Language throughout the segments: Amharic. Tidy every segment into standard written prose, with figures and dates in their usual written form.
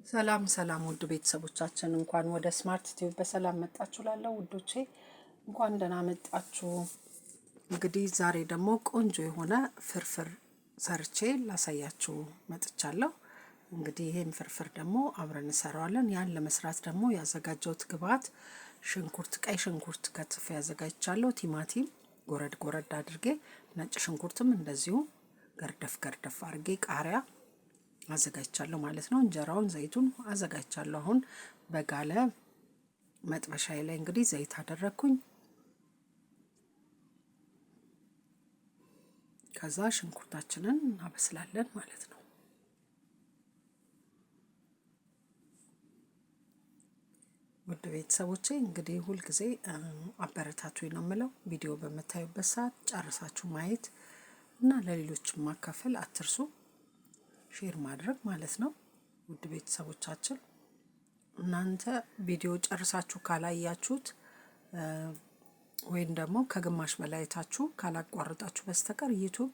ሰላም ሰላም ውድ ቤተሰቦቻችን እንኳን ወደ ስማርት ቲዩብ በሰላም መጣችሁ። ላለው ውዶቼ እንኳን ደህና መጣችሁ። እንግዲህ ዛሬ ደግሞ ቆንጆ የሆነ ፍርፍር ሰርቼ ላሳያችሁ መጥቻለሁ። እንግዲህ ይሄን ፍርፍር ደግሞ አብረን እንሰራዋለን። ያን ለመስራት ደግሞ ያዘጋጀሁት ግብአት ሽንኩርት፣ ቀይ ሽንኩርት ከትፌ ያዘጋጅቻለሁ። ቲማቲም ጎረድ ጎረድ አድርጌ፣ ነጭ ሽንኩርትም እንደዚሁ ገርደፍ ገርደፍ አድርጌ፣ ቃሪያ አዘጋጅቻለሁ ማለት ነው። እንጀራውን ዘይቱን አዘጋጅቻለሁ። አሁን በጋለ መጥበሻዬ ላይ እንግዲህ ዘይት አደረኩኝ። ከዛ ሽንኩርታችንን እናበስላለን ማለት ነው። ውድ ቤተሰቦቼ እንግዲህ ሁልጊዜ አበረታቱኝ ነው የምለው። ቪዲዮ በምታዩበት ሰዓት ጨርሳችሁ ማየት እና ለሌሎችም ማካፈል አትርሱ። ሼር ማድረግ ማለት ነው። ውድ ቤተሰቦቻችን እናንተ ቪዲዮ ጨርሳችሁ ካላያችሁት ወይም ደግሞ ከግማሽ በላይ አይታችሁ ካላቋረጣችሁ በስተቀር ዩቲዩብ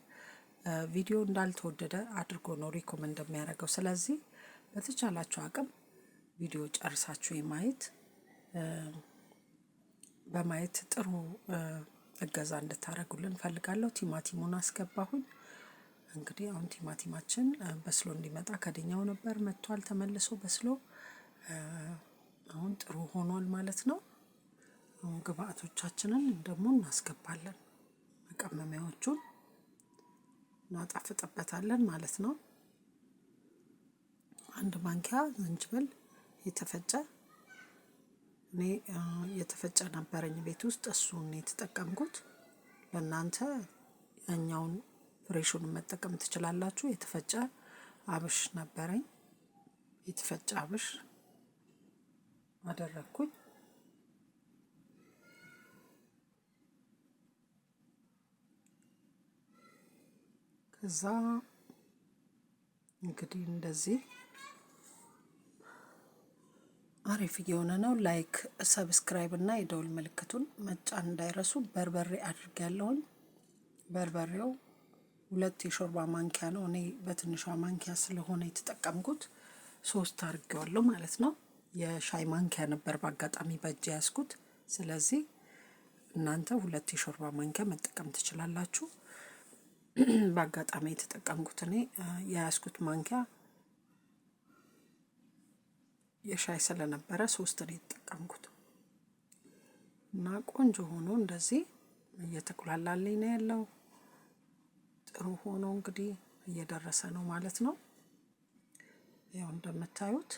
ቪዲዮ እንዳልተወደደ አድርጎ ነው ሪኮመንድ የሚያደርገው። ስለዚህ በተቻላችሁ አቅም ቪዲዮ ጨርሳችሁ በማየት ጥሩ እገዛ እንድታደርጉልን ፈልጋለሁ። ቲማቲሙን አስገባሁኝ። እንግዲህ አሁን ቲማቲማችን በስሎ እንዲመጣ ከደኛው ነበር፣ መጥቷል ተመልሶ በስሎ አሁን ጥሩ ሆኗል ማለት ነው። ግብአቶቻችንን ደግሞ እናስገባለን። መቀመሚያዎቹን እናጣፍጥበታለን ማለት ነው። አንድ ማንኪያ ዝንጅብል የተፈጨ፣ እኔ የተፈጨ ነበረኝ ቤት ውስጥ እሱን የተጠቀምኩት። ለእናንተ ያኛውን ፍሬሹን መጠቀም ትችላላችሁ። የተፈጨ አብሽ ነበረኝ፣ የተፈጨ አብሽ አደረኩኝ። ከዛ እንግዲህ እንደዚህ አሪፍ እየሆነ ነው። ላይክ፣ ሰብስክራይብ እና የደውል ምልክቱን መጫን እንዳይረሱ። በርበሬ አድርጌያለሁኝ። በርበሬው 2 የሾርባ ማንኪያ ነው። እኔ በትንሿ ማንኪያ ስለሆነ የተጠቀምኩት 3 አድርጌዋለሁ ማለት ነው። የሻይ ማንኪያ ነበር በአጋጣሚ በእጅ ያዝኩት። ስለዚህ እናንተ 2 የሾርባ ማንኪያ መጠቀም ትችላላችሁ። በአጋጣሚ የተጠቀምኩት እኔ የያዝኩት ማንኪያ የሻይ ስለነበረ 3 ነው የተጠቀምኩት እና ቆንጆ ሆኖ እንደዚህ እየተቆላላልኝ ነው ያለው። ጥሩ ሆኖ እንግዲህ እየደረሰ ነው ማለት ነው። ያው እንደምታዩት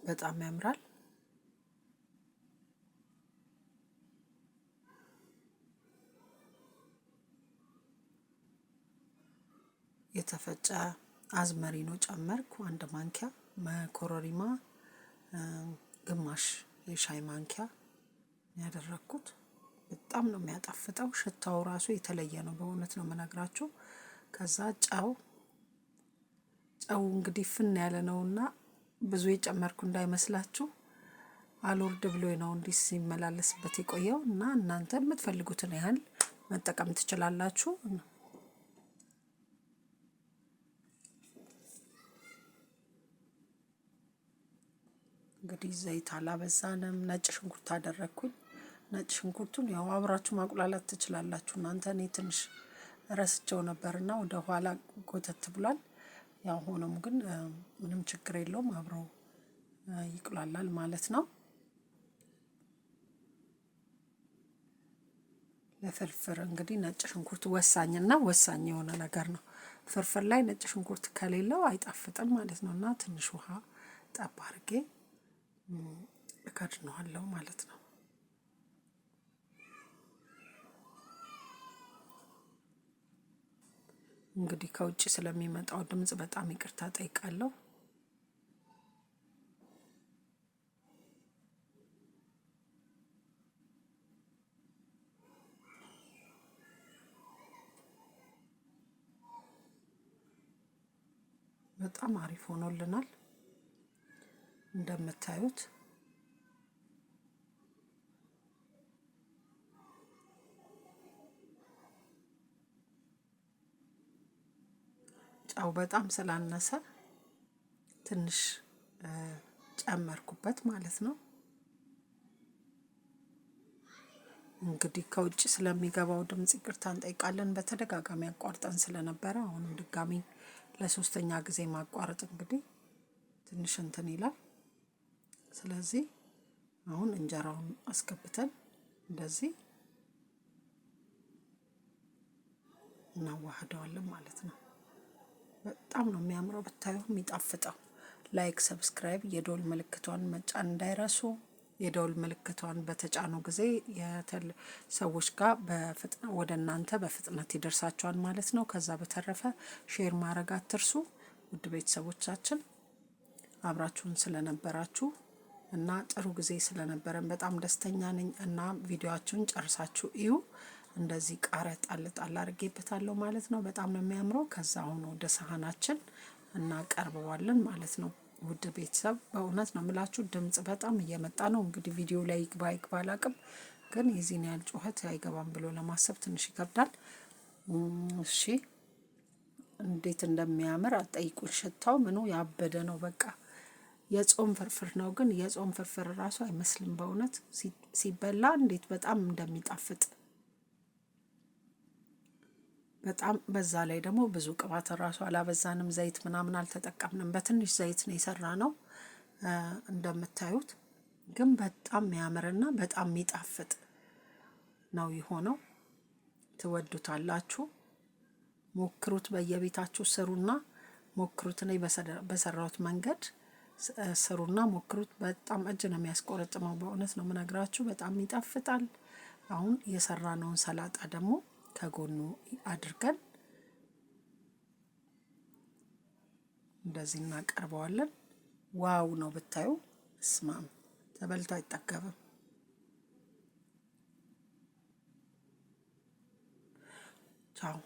በጣም ያምራል። የተፈጨ አዝመሪኖ ጨመርኩ 1 ማንኪያ፣ ኮረሪማ ግማሽ የሻይ ማንኪያ ያደረኩት። በጣም ነው የሚያጣፍጠው። ሽታው ራሱ የተለየ ነው። በእውነት ነው የምነግራችሁ። ከዛ ጨው እንግዲህ ፍን ያለ ነውና ብዙ የጨመርኩ እንዳይመስላችሁ። አልወርድ ብሎ ነው እንዲህ ሲመላለስበት የቆየው እና እናንተ የምትፈልጉትን ያህል መጠቀም ትችላላችሁ። እንግዲህ ዘይት አላበዛንም። ነጭ ሽንኩርት አደረኩኝ። ነጭ ሽንኩርቱን ያው አብራችሁ ማቁላላት ትችላላችሁ እናንተ። እኔ ትንሽ ረስቸው ነበርና ወደ ኋላ ጎተት ብሏል። ያው ሆኖም ግን ምንም ችግር የለውም፣ አብሮ ይቁላላል ማለት ነው። ለፍርፍር እንግዲህ ነጭ ሽንኩርት ወሳኝና ወሳኝ የሆነ ነገር ነው። ፍርፍር ላይ ነጭ ሽንኩርት ከሌለው አይጣፍጥም ማለት ነው። እና ትንሽ ውሃ ጠብ አድርጌ እከድነዋለሁ ማለት ነው። እንግዲህ ከውጭ ስለሚመጣው ድምጽ በጣም ይቅርታ ጠይቃለሁ። በጣም አሪፍ ሆኖልናል እንደምታዩት። ጨው በጣም ስላነሰ ትንሽ ጨመርኩበት ማለት ነው። እንግዲህ ከውጭ ስለሚገባው ድምጽ ይቅርታ እንጠይቃለን። በተደጋጋሚ አቋርጠን ስለነበረ አሁንም ድጋሚ ለሶስተኛ ጊዜ ማቋረጥ እንግዲህ ትንሽ እንትን ይላል። ስለዚህ አሁን እንጀራውን አስገብተን እንደዚህ እናዋህደዋለን ማለት ነው። በጣም ነው የሚያምረው ብታዩ የሚጣፍጠው። ላይክ፣ ሰብስክራይብ፣ የደወል ምልክቷን መጫን እንዳይረሱ። የደወል ምልክቷን በተጫኑ ጊዜ ሰዎች ጋር በፍጥነት ወደ እናንተ በፍጥነት ይደርሳቸዋል ማለት ነው። ከዛ በተረፈ ሼር ማድረግ አትርሱ። ውድ ቤተሰቦቻችን አብራችሁን ስለነበራችሁ እና ጥሩ ጊዜ ስለነበረን በጣም ደስተኛ ነኝ እና ቪዲዮአችሁን ጨርሳችሁ እዩ። እንደዚህ ቃሪያ ጣል ጣል አድርጌበታለሁ ማለት ነው። በጣም ነው የሚያምረው። ከዛ አሁን ወደ ሳህናችን እናቀርበዋለን ማለት ነው። ውድ ቤተሰብ በእውነት ነው የምላችሁ ድምጽ በጣም እየመጣ ነው። እንግዲህ ቪዲዮ ላይ ይግባ አላቅም፣ ግን የዚህን ያህል ጩኸት አይገባም ብሎ ለማሰብ ትንሽ ይከብዳል። እሺ እንዴት እንደሚያምር አጠይቁን። ሽታው ምኑ ያበደ ነው። በቃ የጾም ፍርፍር ነው፣ ግን የጾም ፍርፍር ራሱ አይመስልም በእውነት ሲበላ እንዴት በጣም እንደሚጣፍጥ በጣም። በዛ ላይ ደግሞ ብዙ ቅባት ራሱ አላበዛንም፣ ዘይት ምናምን አልተጠቀምንም። በትንሽ ዘይት ነው የሰራነው እንደምታዩት። ግን በጣም የሚያምርና በጣም የሚጣፍጥ ነው የሆነው። ትወዱታላችሁ። ሞክሩት፣ በየቤታችሁ ስሩና ሞክሩት። እኔ በሰራሁት መንገድ ስሩና ሞክሩት። በጣም እጅ ነው የሚያስቆረጥመው። በእውነት ነው የምነግራችሁ፣ በጣም ይጣፍጣል። አሁን የሰራነውን ሰላጣ ደግሞ ከጎኑ አድርገን እንደዚህ እናቀርበዋለን። ዋው ነው ብታዩ፣ እስማም ተበልቶ አይጠገብም። ቻው